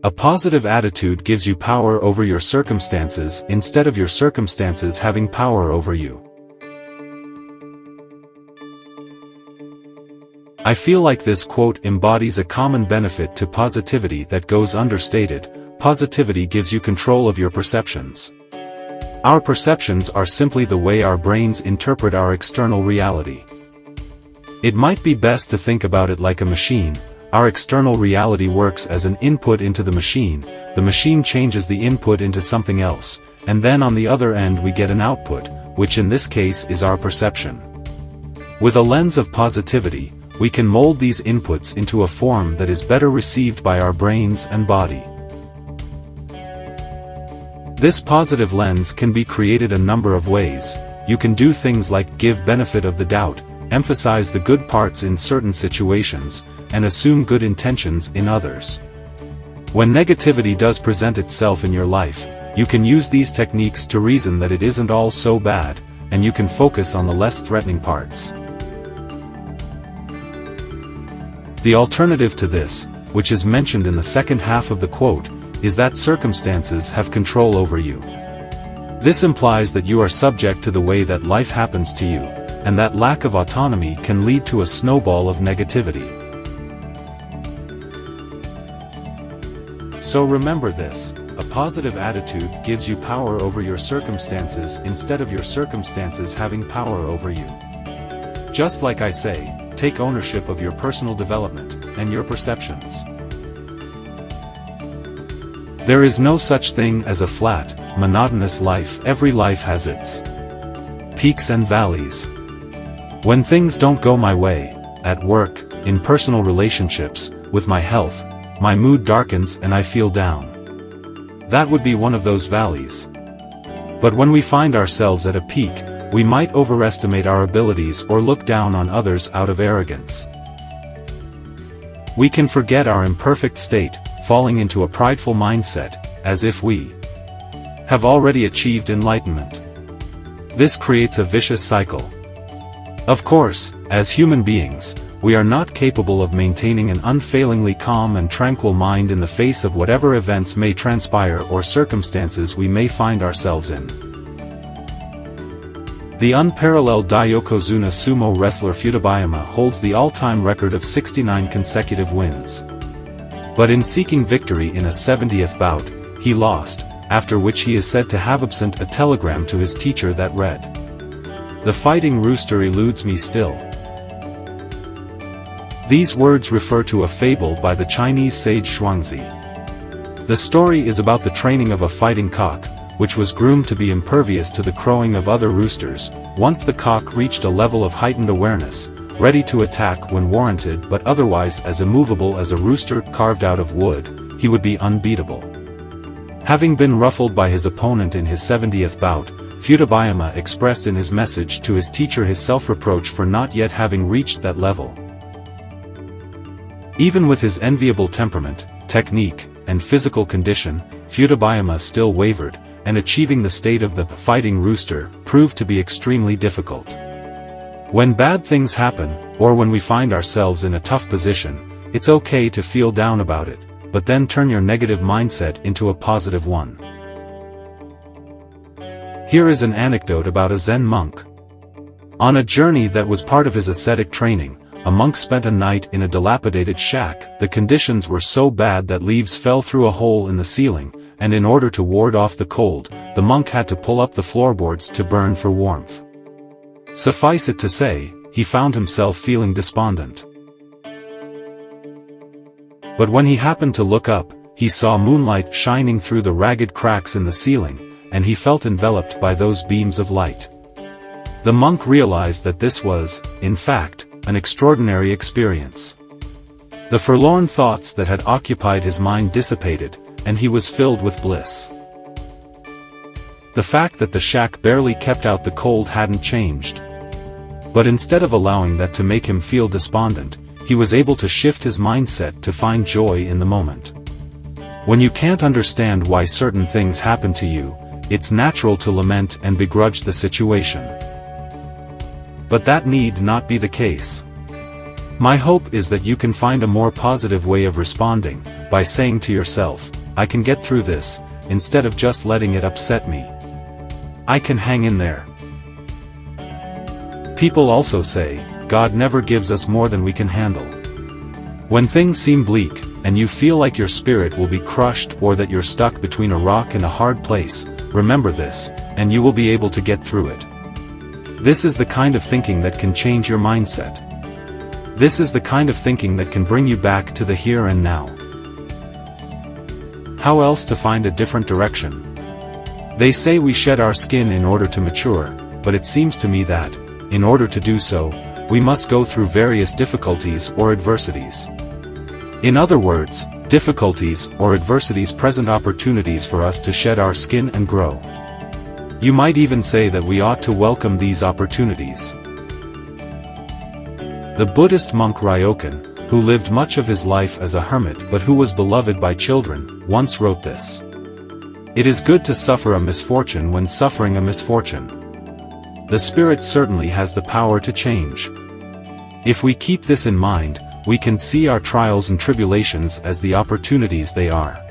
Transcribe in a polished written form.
A positive attitude gives you power over your circumstances instead of your circumstances having power over you. I feel like this quote embodies a common benefit to positivity that goes understated. Positivity gives you control of your perceptions. Our perceptions are simply the way our brains interpret our external reality. It might be best to think about it like a machine. Our external reality works as an input into the machine changes the input into something else, and then on the other end we get an output, which in this case is our perception. With a lens of positivity, we can mold these inputs into a form that is better received by our brains and body. This positive lens can be created a number of ways. You can do things like give benefit of the doubt, emphasize the good parts in certain situations, and assume good intentions in others. When negativity does present itself in your life, you can use these techniques to reason that it isn't all so bad, and you can focus on the less threatening parts. The alternative to this, which is mentioned in the second half of the quote, is that circumstances have control over you. This implies that you are subject to the way that life happens to you, and that lack of autonomy can lead to a snowball of negativity. So remember this, a positive attitude gives you power over your circumstances instead of your circumstances having power over you. Just like I say, take ownership of your personal development and your perceptions. There is no such thing as a flat, monotonous life. Every life has its peaks and valleys. When things don't go my way, at work, in personal relationships, with my health, my mood darkens and I feel down. That would be one of those valleys. But when we find ourselves at a peak, we might overestimate our abilities or look down on others out of arrogance. We can forget our imperfect state, falling into a prideful mindset, as if we have already achieved enlightenment. This creates a vicious cycle. Of course, as human beings, we are not capable of maintaining an unfailingly calm and tranquil mind in the face of whatever events may transpire or circumstances we may find ourselves in. The unparalleled Yokozuna sumo wrestler Futobayama holds the all-time record of 69 consecutive wins. But in seeking victory in a 70th bout, he lost, after which he is said to have sent a telegram to his teacher that read, "The fighting rooster eludes me still." These words refer to a fable by the Chinese sage Zhuangzi. The story is about the training of a fighting cock, which was groomed to be impervious to the crowing of other roosters. Once the cock reached a level of heightened awareness, ready to attack when warranted but otherwise as immovable as a rooster carved out of wood, he would be unbeatable. Having been ruffled by his opponent in his 70th bout, Futobayama expressed in his message to his teacher his self-reproach for not yet having reached that level. Even with his enviable temperament, technique, and physical condition, Futobayama still wavered, and achieving the state of the fighting rooster proved to be extremely difficult. When bad things happen, or when we find ourselves in a tough position, it's okay to feel down about it, but then turn your negative mindset into a positive one. Here is an anecdote about a Zen monk. On a journey that was part of his ascetic training, a monk spent a night in a dilapidated shack. The conditions were so bad that leaves fell through a hole in the ceiling, and in order to ward off the cold, the monk had to pull up the floorboards to burn for warmth. Suffice it to say, he found himself feeling despondent. But when he happened to look up, he saw moonlight shining through the ragged cracks in the ceiling, and he felt enveloped by those beams of light. The monk realized that this was, in fact, an extraordinary experience. The forlorn thoughts that had occupied his mind dissipated, and he was filled with bliss. The fact that the shack barely kept out the cold hadn't changed. But instead of allowing that to make him feel despondent, he was able to shift his mindset to find joy in the moment. When you can't understand why certain things happen to you, it's natural to lament and begrudge the situation. But that need not be the case. My hope is that you can find a more positive way of responding, by saying to yourself, I can get through this, instead of just letting it upset me. I can hang in there. People also say, God never gives us more than we can handle. When things seem bleak, and you feel like your spirit will be crushed or that you're stuck between a rock and a hard place, remember this, and you will be able to get through it. This is the kind of thinking that can change your mindset. This is the kind of thinking that can bring you back to the here and now. How else to find a different direction? They say we shed our skin in order to mature, but it seems to me that, in order to do so, we must go through various difficulties or adversities. In other words, difficulties or adversities present opportunities for us to shed our skin and grow. You might even say that we ought to welcome these opportunities. The Buddhist monk Ryokan, who lived much of his life as a hermit but who was beloved by children, once wrote this. It is good to suffer a misfortune when suffering a misfortune. The spirit certainly has the power to change. If we keep this in mind, we can see our trials and tribulations as the opportunities they are.